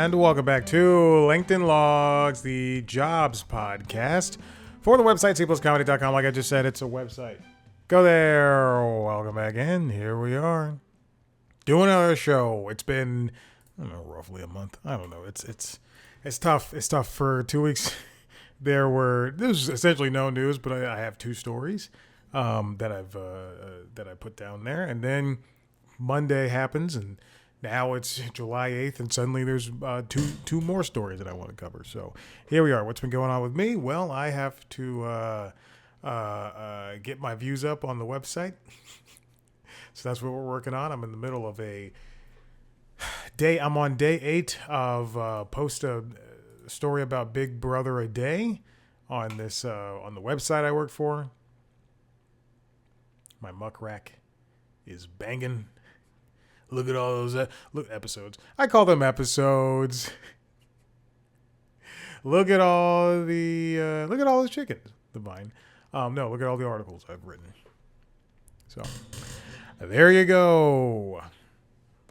And welcome back to LinkedIn Logs, the jobs podcast for the website cpluscomedy.com. Like I just said, it's a website. Go there. Welcome back in. Here we are doing another show. It's been, I don't know, roughly a month. I don't know. It's tough. It's tough for 2 weeks. There's essentially no news, but I have two stories that I put down there, and then Monday happens, and now it's July 8th, and suddenly there's two more stories that I want to cover. So here we are. What's been going on with me? Well, I have to get my views up on the website. So that's what we're working on. I'm in the middle of a day. I'm on day 8 of post a story about Big Brother a day on this on the website I work for. My muck rack is banging. Look at all those episodes. I call them episodes. Look at all the chickens. The vine. No, look at all the articles I've written. So there you go.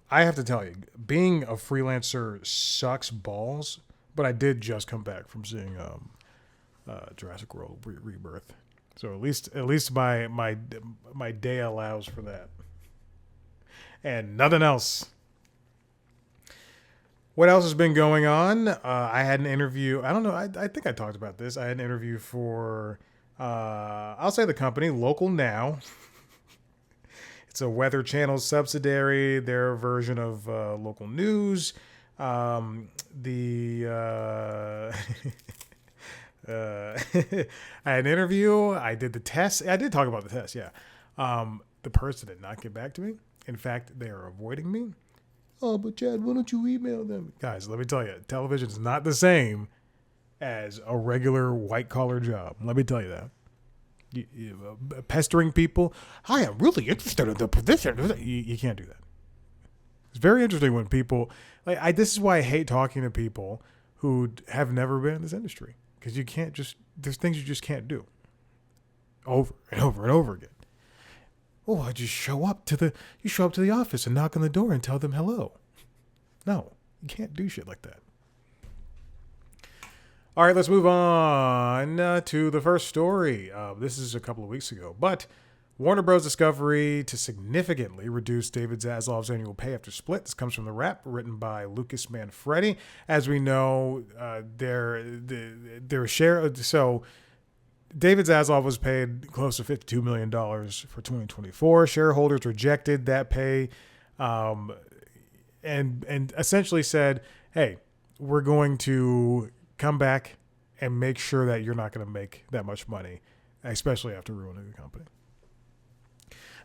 I have to tell you, being a freelancer sucks balls. But I did just come back from seeing Jurassic World Rebirth, so at least my day allows for that, and nothing else. What else has been going on? I had an interview. I don't know. I think I talked about this. I had an interview for I'll say the company Local Now. It's a Weather Channel subsidiary. Their version of local news. I had an interview. I did the test. I did talk about the test. Yeah. The person did not get back to me. In fact, they are avoiding me. Oh, but Chad, why don't you email them? Guys, let me tell you, television is not the same as a regular white collar job. Let me tell you that. Pestering people. Hi, I'm really interested in the position. You can't do that. It's very interesting when people this is why I hate talking to people who have never been in this industry, because there's things you just can't do over and over and over again. Oh, I just show up to the office and knock on the door and tell them hello. No, you can't do shit like that. All right, let's move on to the first story. This is a couple of weeks ago, but Warner Bros. Discovery to significantly reduce David Zaslav's annual pay after split. This comes from The Wrap, written by Lucas Manfredi. As we know, their share. So David Zaslav was paid close to $52 million for 2024. Shareholders rejected that pay, and essentially said, "Hey, we're going to come back and make sure that you're not going to make that much money, especially after ruining the company."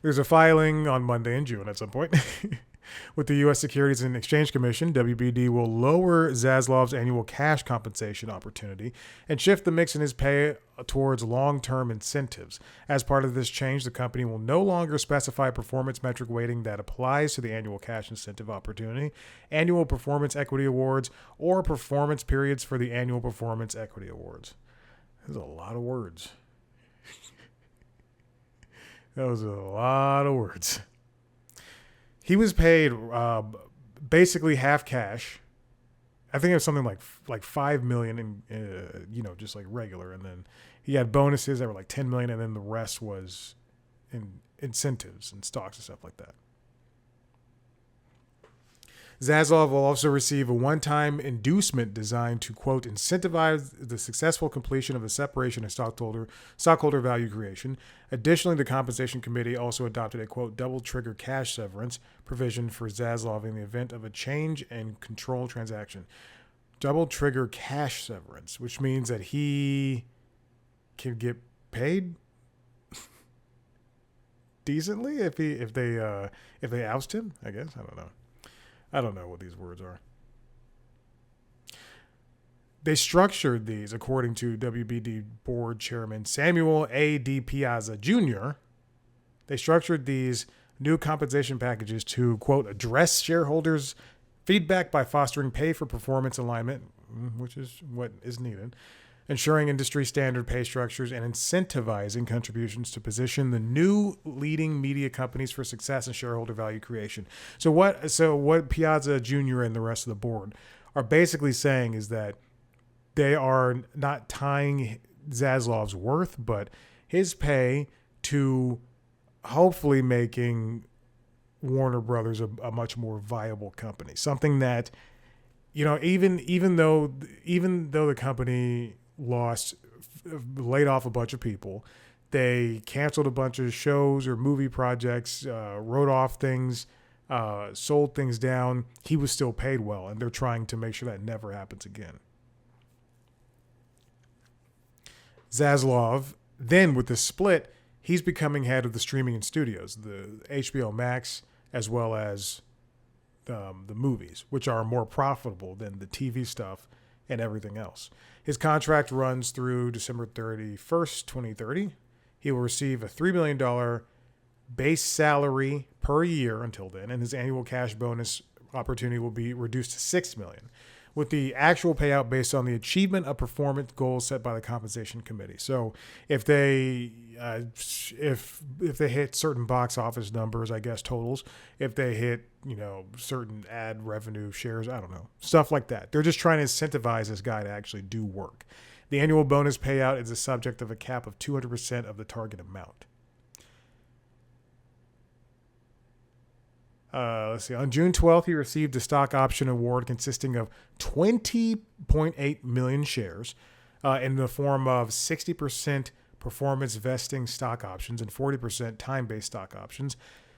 There's a filing on Monday in June at some point with the U.S. Securities and Exchange Commission. WBD will lower Zaslav's annual cash compensation opportunity and shift the mix in his pay towards long-term incentives. As part of this change, the company will no longer specify performance metric weighting that applies to the annual cash incentive opportunity, annual performance equity awards, or performance periods for the annual performance equity awards. There's a lot of words. That was a lot of words. He was paid basically half cash. I think it was something like $5 million in just like regular, and then he had bonuses that were like $10 million, and then the rest was in incentives and stocks and stuff like that. Zaslav will also receive a one-time inducement designed to, quote, incentivize the successful completion of the separation of stockholder value creation. Additionally, the Compensation Committee also adopted a, quote, double trigger cash severance provision for Zaslav in the event of a change in control transaction. Double trigger cash severance, which means that he can get paid decently if they oust him, I guess. I don't know what these words are. They structured these, according to WBD board chairman Samuel A. D. Piazza Jr., they structured these new compensation packages to, quote, address shareholders' feedback by fostering pay for performance alignment, which is what is needed, ensuring industry standard pay structures, and incentivizing contributions to position the new leading media companies for success and shareholder value creation. So what Piazza Jr. and the rest of the board are basically saying is that they are not tying Zaslav's worth, but his pay to hopefully making Warner Brothers a much more viable company. Something that, even though the company laid off a bunch of people, they canceled a bunch of shows or movie projects, wrote off things, sold things down. He was still paid well, and they're trying to make sure that never happens again. Zaslav, then with the split, he's becoming head of the streaming and studios, the HBO Max, as well as the movies, which are more profitable than the TV stuff and everything else. His contract runs through December 31st, 2030. He will receive a $3 million base salary per year until then, and his annual cash bonus opportunity will be reduced to $6 million, with the actual payout based on the achievement of performance goals set by the compensation committee. So if they if they hit certain box office numbers, I guess totals, if they hit certain ad revenue shares, I don't know, stuff like that. They're just trying to incentivize this guy to actually do work. The annual bonus payout is the subject of a cap of 200% of the target amount. Let's see. On June 12th, he received a stock option award consisting of 20.8 million shares in the form of 60% performance vesting stock options and 40% time-based stock options.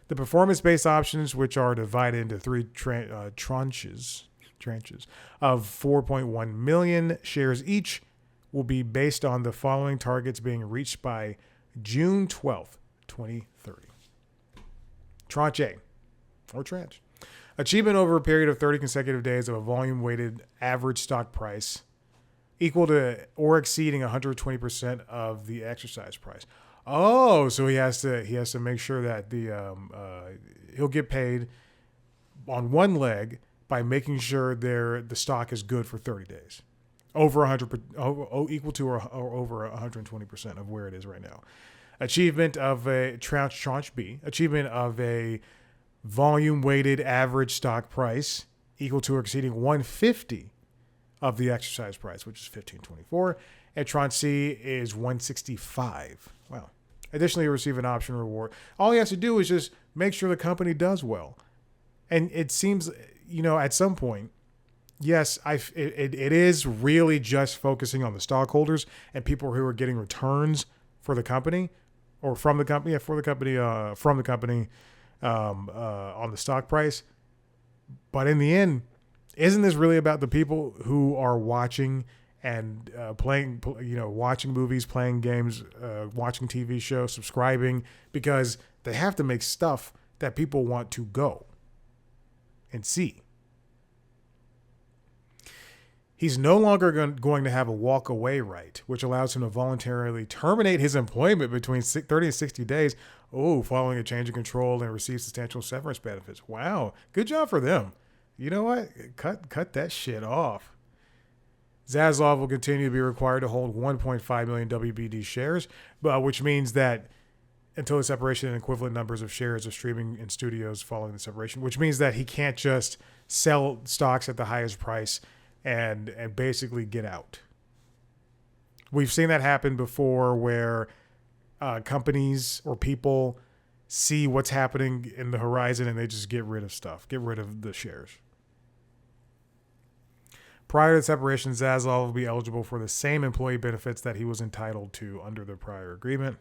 The performance-based options, which are divided into three tranches of 4.1 million shares each, will be based on the following targets being reached by June 12th, 2030. Tranche A. Or tranche. Achievement over a period of 30 consecutive days of a volume-weighted average stock price equal to or exceeding 120% of the exercise price. Oh, so he has to make sure that he'll get paid on one leg by making sure the stock is good for 30 days, over 100, equal to or over 120% of where it is right now. Achievement of a tranche B. Achievement of a volume-weighted average stock price equal to or exceeding 150 of the exercise price, which is $15.24, and tranche C is 165. Wow. Additionally, you receive an option reward. All he has to do is just make sure the company does well. And it seems, at some point, yes, it is really just focusing on the stockholders and people who are getting returns for the company or from the company, from the company, on the stock price. But in the end, isn't this really about the people who are watching and watching movies, playing games, watching TV shows, subscribing, because they have to make stuff that people want to go and see. He's no longer going to have a walk-away right, which allows him to voluntarily terminate his employment between 30 and 60 days, following a change of control, and receive substantial severance benefits. Wow, good job for them. You know what? Cut that shit off. Zaslav will continue to be required to hold 1.5 million WBD shares, which means that until the separation and equivalent numbers of shares of streaming and studios following the separation, which means that he can't just sell stocks at the highest price and basically get out. We've seen that happen before where companies or people see what's happening in the horizon and they just get rid of stuff, get rid of the shares. Prior to the separation, Zaslav will be eligible for the same employee benefits that he was entitled to under the prior agreement.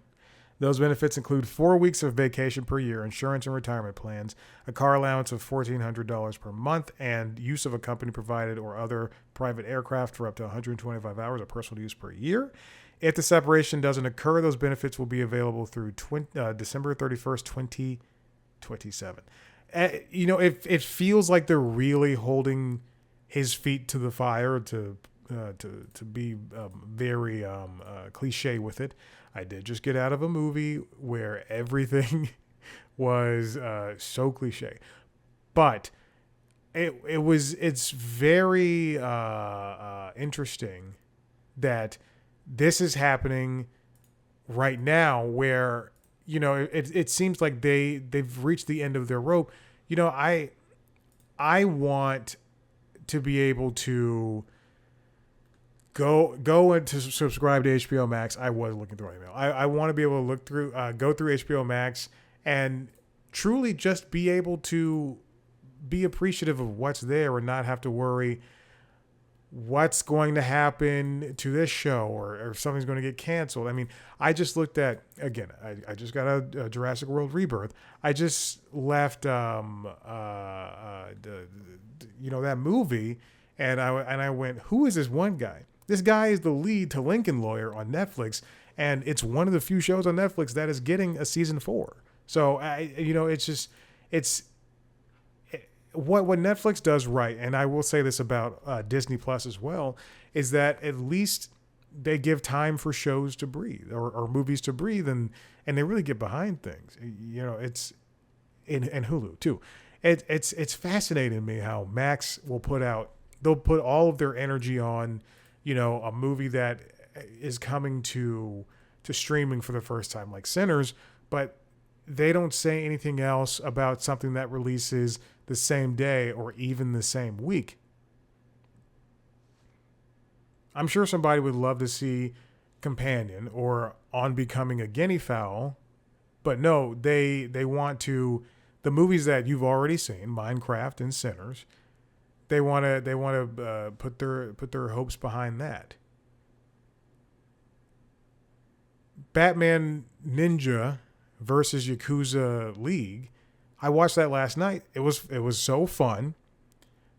Those benefits include 4 weeks of vacation per year, insurance and retirement plans, a car allowance of $1,400 per month, and use of a company-provided or other private aircraft for up to 125 hours of personal use per year. If the separation doesn't occur, those benefits will be available through December 31st, 2027. It feels like they're really holding his feet to the fire to be very cliche with it. I did just get out of a movie where everything was so cliche, but it's very interesting that this is happening right now, where it seems like they've reached the end of their rope. I want to be able to go and to subscribe to HBO Max. I was looking through my email. I want to be able to look through, go through HBO Max and truly just be able to be appreciative of what's there and not have to worry what's going to happen to this show or if something's going to get canceled. I mean, I just looked at, again, I just got a Jurassic World Rebirth. I just left, that movie, and I went, who is this one guy? This guy is the lead to Lincoln Lawyer on Netflix, and it's one of the few shows on Netflix that is getting a season 4. So it's what Netflix does right, and I will say this about Disney Plus as well, is that at least they give time for shows to breathe or movies to breathe, and they really get behind things. It's in Hulu too. It's fascinating to me how Max they'll put all of their energy on, a movie that is coming to streaming for the first time, like Sinners, but they don't say anything else about something that releases the same day or even the same week. I'm sure somebody would love to see Companion or On Becoming a Guinea Fowl, but no, they want to, the movies that you've already seen, Minecraft and Sinners, they want to put their hopes behind that. Batman Ninja versus Yakuza League. I watched that last night. It was so fun,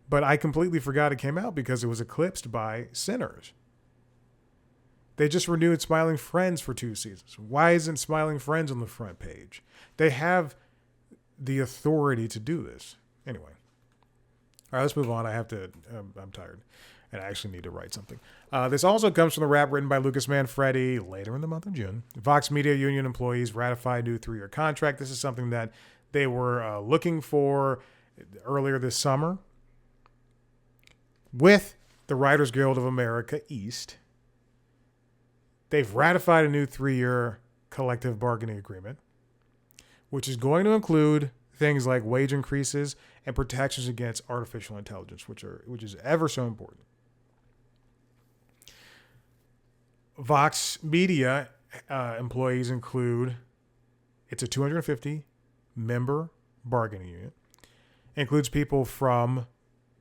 but I completely forgot it came out because it was eclipsed by Sinners. They just renewed Smiling Friends for 2 seasons. Why isn't Smiling Friends on the front page? They have the authority to do this. Anyway. All right, let's move on. I'm tired, and I actually need to write something. This also comes from the rap written by Lucas Manfredi later in the month of June. Vox Media union employees ratify a new 3-year contract. This is something that they were looking for earlier this summer with the Writers Guild of America East. They've ratified a new 3-year collective bargaining agreement, which is going to include things like wage increases and protections against artificial intelligence, which is ever so important. Vox Media employees include, it's a 250 member bargaining unit. It includes people from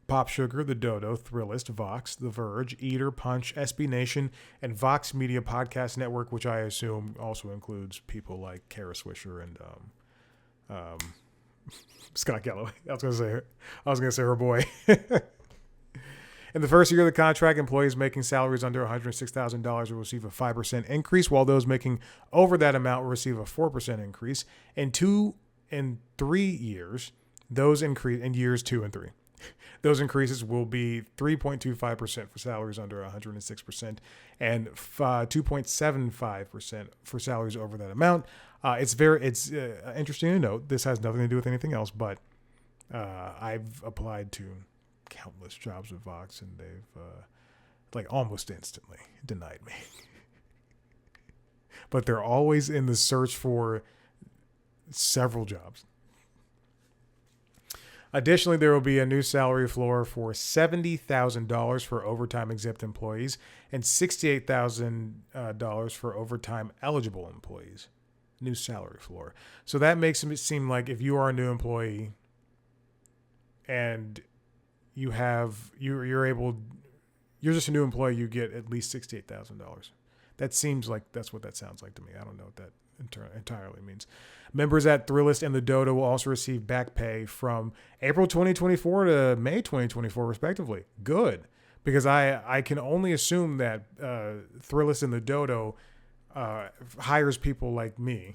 Pop Sugar, The Dodo, Thrillist, Vox, The Verge, Eater, Punch, SB Nation, and Vox Media Podcast Network, which I assume also includes people like Kara Swisher and Scott Galloway. I was gonna say her boy. In the first year of the contract, employees making salaries under $106,000 will receive a 5% increase, while those making over that amount will receive a 4% increase. In 2 and 3 years, those increase in years 2 and 3. Those increases will be 3.25% for salaries under 106% and 2.75% for salaries over that amount. It's interesting to note. This has nothing to do with anything else, but I've applied to countless jobs with Vox, and they've almost instantly denied me. But they're always in the search for several jobs. Additionally, there will be a new salary floor for $70,000 for overtime exempt employees and $68,000 for overtime eligible employees. New salary floor. So that makes it seem like if you are a new employee and you're just a new employee, you get at least $68,000. That seems like that's what that sounds like to me. I don't know what that entirely means. Members at Thrillist and The Dodo will also receive back pay from April 2024 to May 2024, respectively. Good, because I can only assume that Thrillist and The Dodo hires people like me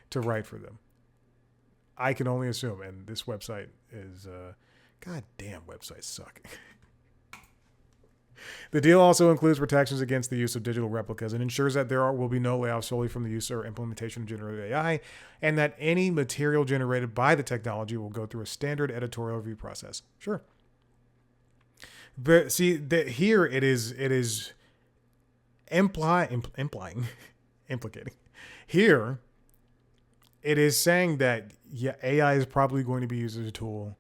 to write for them. I can only assume, and this website is goddamn websites suck. The deal also includes protections against the use of digital replicas and ensures that there will be no layoffs solely from the use or implementation of generative AI, and that any material generated by the technology will go through a standard editorial review process. Sure. But see, here it is implicating. Here, it is saying that AI is probably going to be used as a tool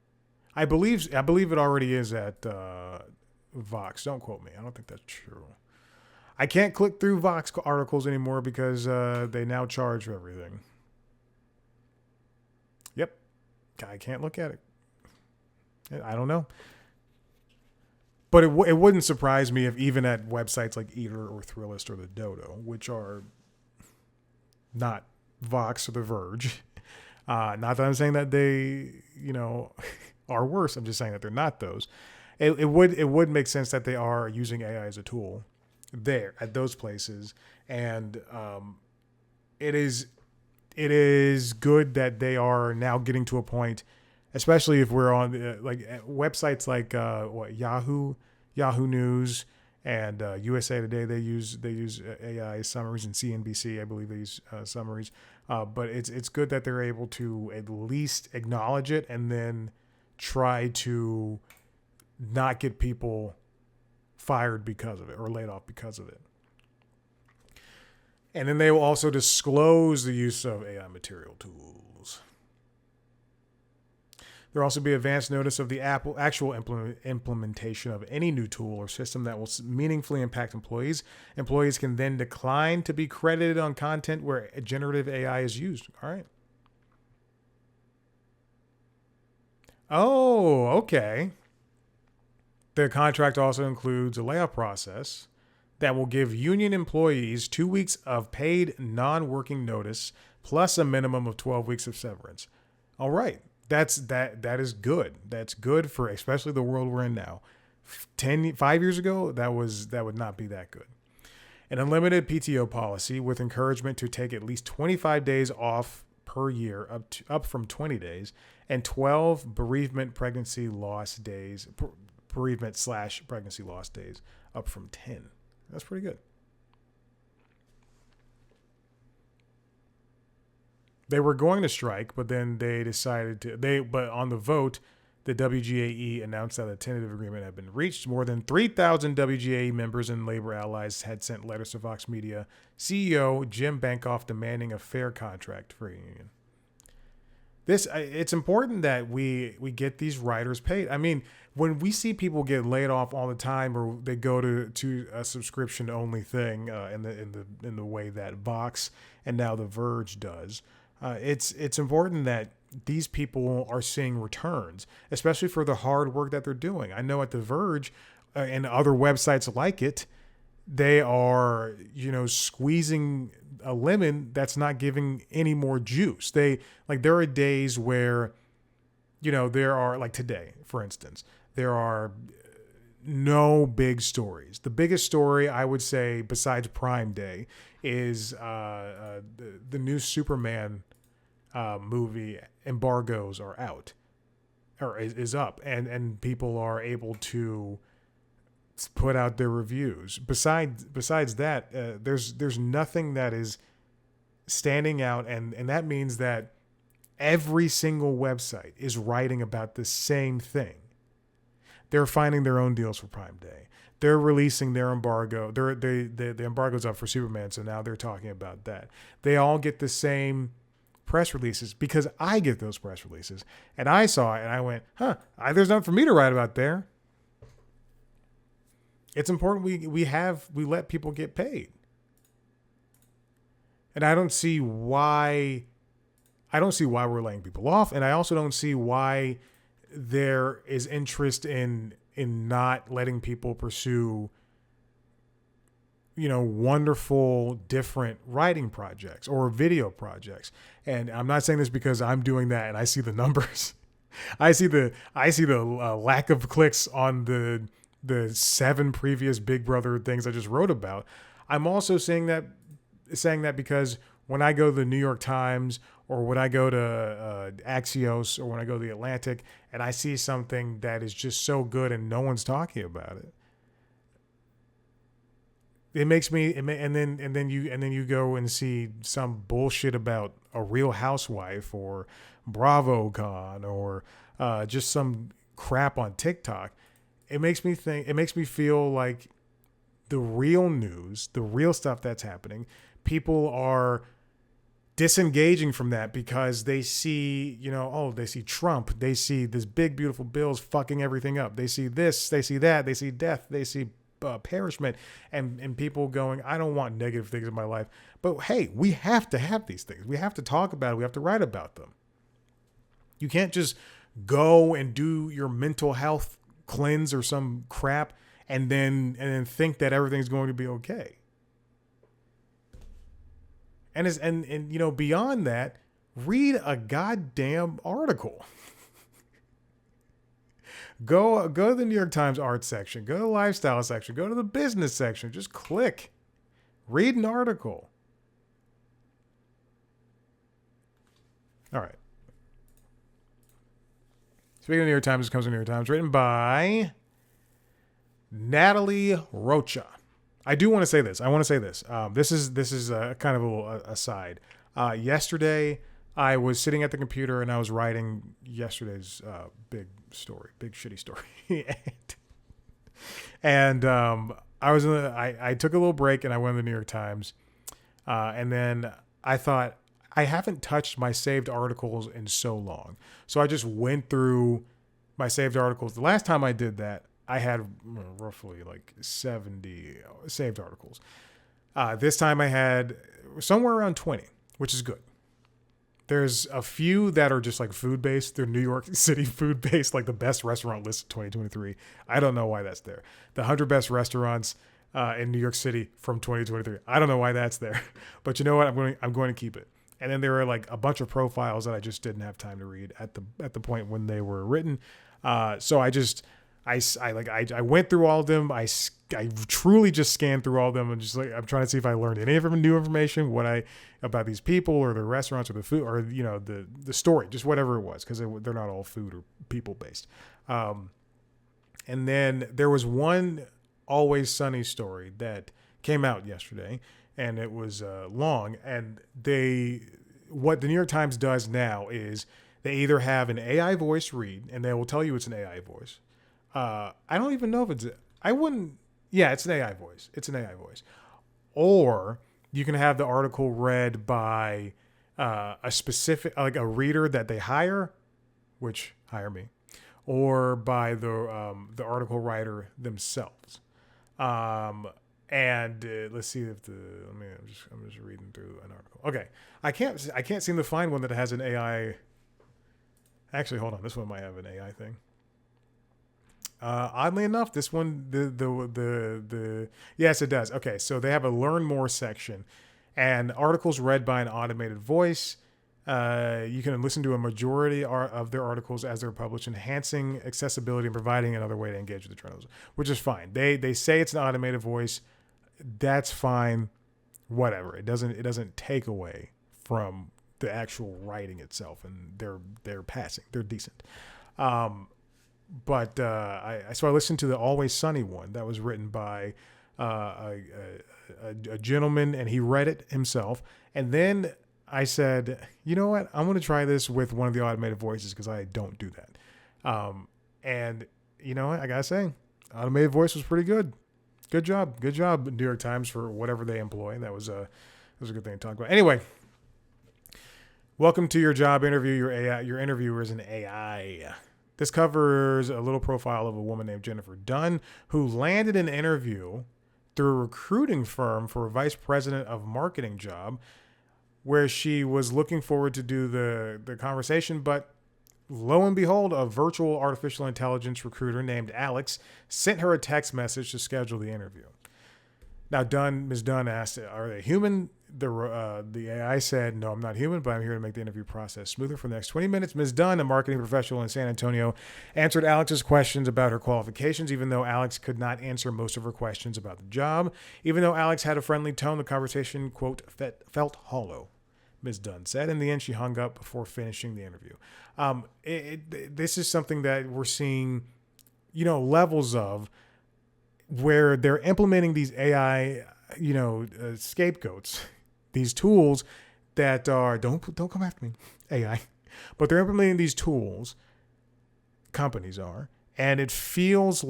I believe it already is at Vox. Don't quote me. I don't think that's true. I can't click through Vox articles anymore because they now charge for everything. Yep. I can't look at it. I don't know. But it wouldn't surprise me if even at websites like Eater or Thrillist or the Dodo, which are not Vox or The Verge, not that I'm saying that they, are worse. I'm just saying that they're not those. It would make sense that they are using AI as a tool there at those places, and it is good that they are now getting to a point, especially if we're on websites like Yahoo News and USA Today. They use AI summaries, and CNBC, I believe, they use summaries. But it's good that they're able to at least acknowledge it and then try to not get people fired because of it or laid off because of it. And then they will also disclose the use of AI material tools. There will also be advance notice of the actual implementation of any new tool or system that will meaningfully impact employees. Employees can then decline to be credited on content where generative AI is used. All right. Oh, okay. The contract also includes a layoff process that will give union employees 2 weeks of paid non-working notice plus a minimum of 12 weeks of severance. All right. That is good. That's good for especially the world we're in now. 5 years ago, that would not be that good. An unlimited PTO policy with encouragement to take at least 25 days off per year, up from 20 days, and 12 bereavement pregnancy loss days, bereavement/pregnancy loss days, up from 10. That's pretty good. They were going to strike, but then they decided to. But on the vote, the WGAE announced that a tentative agreement had been reached. More than 3,000 WGAE members and labor allies had sent letters to Vox Media CEO Jim Bankoff demanding a fair contract for a union. It's important that we get these writers paid. I mean, when we see people get laid off all the time, or they go to a subscription only thing in the way that Vox and now The Verge does. It's important that these people are seeing returns, especially for the hard work that they're doing. I know at The Verge and other websites like it, they are, squeezing a lemon that's not giving any more juice. There are days where, there are, like today, for instance, there are no big stories. The biggest story, I would say, besides Prime Day, is the new Superman movie embargoes are out, or is up, and people are able to put out their reviews. Besides that, there's nothing that is standing out, and that means that every single website is writing about the same thing. They're finding their own deals for Prime Day. They're releasing their embargo. The embargo's up for Superman, so now they're talking about that. They all get the same press releases because I get those press releases, and I saw it and I went, there's nothing for me to write about there. It's important we let people get paid. And I don't see why we're laying people off, and I also don't see why there is interest in not letting people pursue wonderful different writing projects or video projects. And I'm not saying this because I'm doing that and I see the numbers. I see the lack of clicks on the 7 previous Big Brother things I just wrote about. I'm also saying that because when I go to the New York Times, or when I go to Axios, or when I go to the Atlantic, and I see something that is just so good and no one's talking about it, it makes me. And then you go and see some bullshit about a Real Housewife or BravoCon or just some crap on TikTok. It makes me feel like the real news, the real stuff that's happening, people are disengaging from that because they see, they see Trump, they see this big, beautiful bills fucking everything up. They see this, they see that, they see death, they see perishment, and people going, I don't want negative things in my life. But hey, we have to have these things. We have to talk about it. We have to write about them. You can't just go and do your mental health cleanse or some crap and then think that everything's going to be okay. And beyond that, read a goddamn article. Go to the New York Times art section, go to the lifestyle section, go to the business section, just click. Read an article. All right. Speaking of New York Times, this comes from New York Times, written by Natalie Rocha. I do want to say this. This is kind of a little aside. Yesterday, I was sitting at the computer and I was writing yesterday's big shitty story, and I took a little break and I went to the New York Times, and then I thought I haven't touched my saved articles in so long, so I just went through my saved articles. The last time I did that, I had roughly like 70 saved articles. This time I had somewhere around 20, which is good. There's a few that are just like food-based. They're New York City food-based, like the best restaurant list of 2023. I don't know why that's there. The 100 best restaurants in New York City from 2023. I don't know why that's there. But you know what? I'm going to keep it. And then there are like a bunch of profiles that I just didn't have time to read at the point when they were written. So I went through all of them. I truly just scanned through all of them and just like, I'm trying to see if I learned any new information, about these people or the restaurants or the food or, the story, just whatever it was, because they're not all food or people based. And then there was one Always Sunny story that came out yesterday, and it was long. And what the New York Times does now is they either have an AI voice read, and they will tell you it's an AI voice. I don't even know if it's an AI voice. It's an AI voice. Or you can have the article read by a specific, like a reader that they hire, which hire me, or by the article writer themselves. And let's see if I'm just reading through an article. Okay, I can't seem to find one that has an AI. Actually, hold on. This one might have an AI thing. Oddly enough, this one, yes, it does. Okay, so they have a learn more section, and articles read by an automated voice. You can listen to a majority of their articles as they're published, enhancing accessibility and providing another way to engage with the journalism, which is fine. They say it's an automated voice. That's fine. Whatever. It doesn't take away from the actual writing itself, and they're passing. They're decent. But so I listened to the Always Sunny one that was written by a gentleman, and he read it himself. And then I said, you know what? I'm going to try this with one of the automated voices because I don't do that. And you know what? I got to say, automated voice was pretty good. Good job. Good job, New York Times, for whatever they employ. That was a good thing to talk about. Anyway, welcome to your job interview. Your interviewer is an AI. This covers a little profile of a woman named Jennifer Dunn, who landed an interview through a recruiting firm for a vice president of marketing job, where she was looking forward to do the conversation. But lo and behold, a virtual artificial intelligence recruiter named Alex sent her a text message to schedule the interview. Now, Ms. Dunn asked, are they human? The AI said, no, I'm not human, but I'm here to make the interview process smoother for the next 20 minutes. Ms. Dunn, a marketing professional in San Antonio, answered Alex's questions about her qualifications, even though Alex could not answer most of her questions about the job. Even though Alex had a friendly tone, the conversation, quote, felt hollow, Ms. Dunn said. In the end, she hung up before finishing the interview. This is something that we're seeing, levels of, where they're implementing these AI, scapegoats, these tools that are, don't come after me, AI, but they're implementing these tools, companies are, and it feels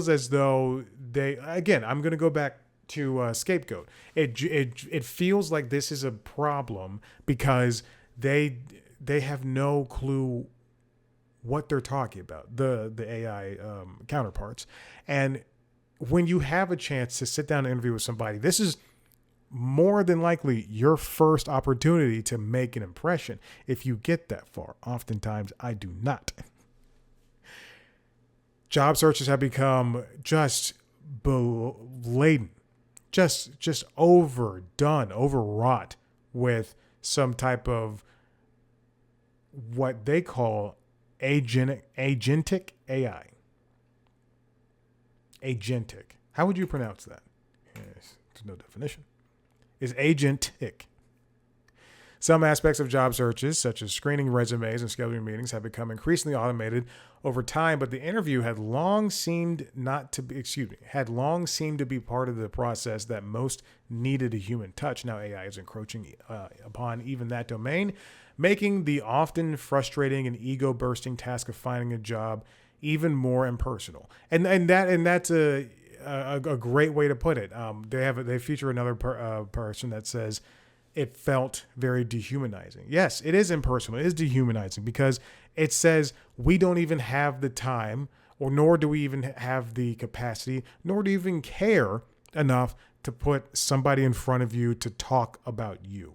as though I'm going to go back scapegoat. It feels like this is a problem because they have no clue what they're talking about, the AI counterparts. And when you have a chance to sit down and interview with somebody, this is more than likely your first opportunity to make an impression. If you get that far, oftentimes I do not. Job searches have become just blatant, just overdone, overwrought with some type of what they call agentic AI. Agentic. How would you pronounce that? Yes, there's no definition. Is agentic. Some aspects of job searches, such as screening resumes and scheduling meetings, have become increasingly automated over time, but the interview had long seemed to be part of the process that most needed a human touch. Now AI is encroaching upon even that domain, making the often frustrating and ego-bursting task of finding a job even more impersonal. And that's a great way to put it. They feature another person that says it felt very dehumanizing. Yes, it is impersonal. It is dehumanizing because it says we don't even have the time, or nor do we even have the capacity, nor do we even care enough to put somebody in front of you to talk about you.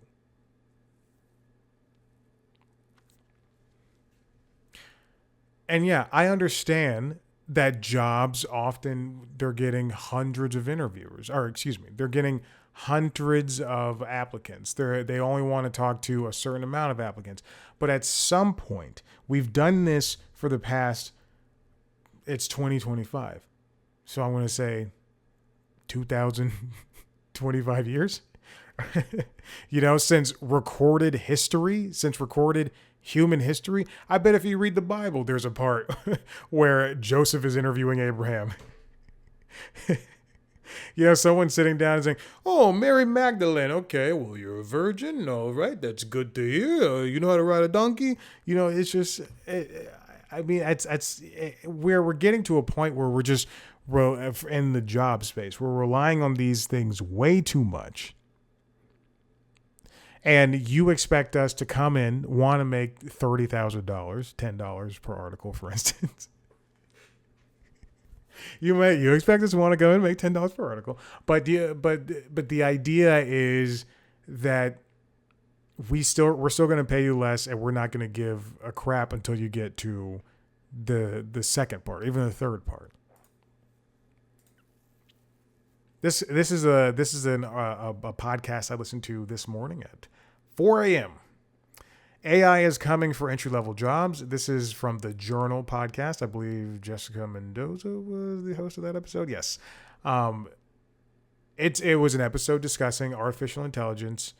And yeah, I understand that jobs often they're getting hundreds of interviewers, they're getting hundreds of applicants. They only want to talk to a certain amount of applicants. But at some point, we've done this for the past, it's 2025. So I'm going to say 2025 years. Since recorded human history. I bet if you read the Bible, there's a part where Joseph is interviewing Abraham. Someone sitting down and saying, "Oh, Mary Magdalene. Okay, well, you're a virgin. All right, that's good to hear. You know how to ride a donkey." It's just, where we're getting to a point where we're in the job space. We're relying on these things way too much. And you expect us to come in, want to make $30,000, $10 per article, for instance. You expect us to want to go and make $10 per article, but the idea is that we're still going to pay you less, and we're not going to give a crap until you get to the second part, even the third part. This is a podcast I listened to this morning at 4 a.m. AI is coming for entry-level jobs. This is from the Journal podcast. I believe Jessica Mendoza was the host of that episode. Yes. It was an episode discussing artificial intelligence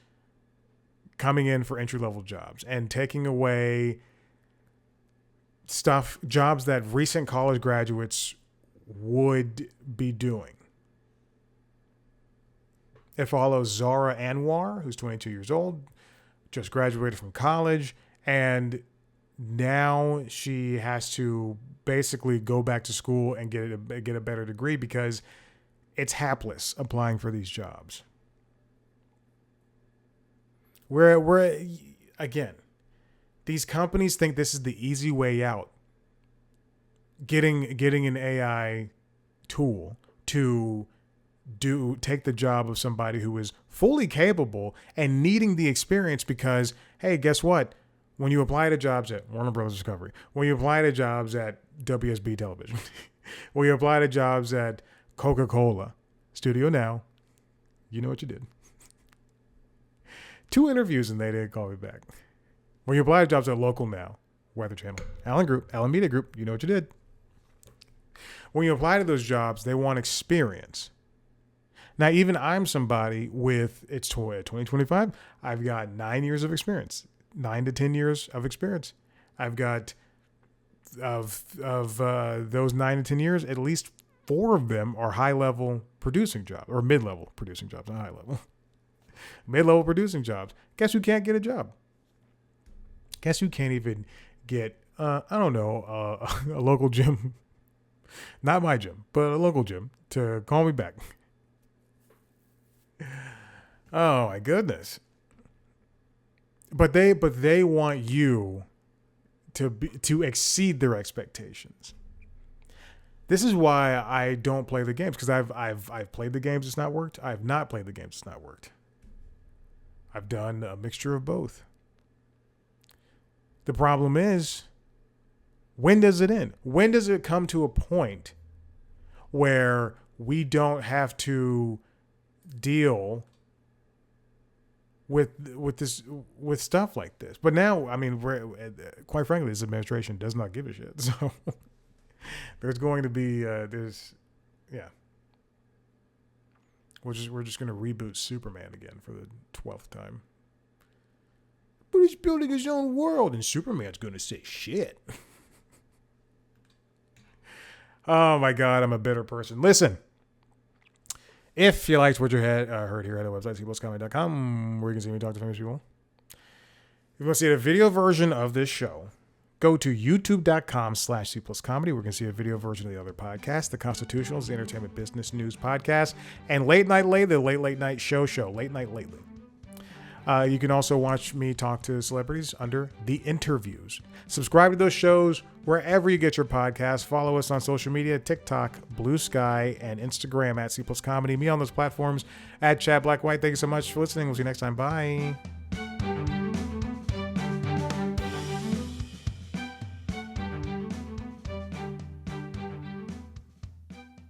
coming in for entry-level jobs and taking away jobs that recent college graduates would be doing. It follows Zara Anwar, who's 22 years old, just graduated from college, and now she has to basically go back to school and get a better degree because it's hapless applying for these jobs. We're again, these companies think this is the easy way out. Getting an AI tool to take the job of somebody who is fully capable and needing the experience because, hey, guess what? When you apply to jobs at Warner Bros. Discovery, when you apply to jobs at WSB Television, when you apply to jobs at Coca-Cola, Studio Now, you know what you did. 2 interviews and they didn't call me back. When you apply to jobs at Local Now, Weather Channel, Allen Media Group, you know what you did. When you apply to those jobs, they want experience. Now, even I'm somebody with, it's 2025, I've got 9 years of experience, 9 to 10 years of experience. I've got, of those 9 to 10 years, at least 4 of them are high-level producing jobs, or mid-level producing jobs, not high-level. Mid-level producing jobs. Guess who can't get a job? Guess who can't even get, a local gym, not my gym, but a local gym to call me back. Oh my goodness. But they want you to exceed their expectations. This is why I don't play the games, because I've played the games, it's not worked. I've not played the games, it's not worked. I've done a mixture of both. The problem is, when does it end? When does it come to a point where we don't have to deal with stuff like this? But now, I mean, quite frankly, this administration does not give a shit. So there's going to be yeah. We're just going to reboot Superman again for the 12th time. But he's building his own world, and Superman's going to say shit. Oh my God, I'm a bitter person. Listen, if you liked what you heard here at our website, cpluscomedy.com, where you can see me talk to famous people. If you want to see a video version of this show, go to youtube.com/cpluscomedy, where you can see a video version of the other podcasts, The Constitutionals, the Entertainment Business News Podcast, and Late Night Late, the Late Night Show, Late Night Lately. You can also watch me talk to celebrities under The Interviews. Subscribe to those shows wherever you get your podcasts. Follow us on social media, TikTok, Blue Sky, and Instagram at C+Comedy. Me on those platforms at Chad Blackwhite. Thank you so much for listening. We'll see you next time. Bye.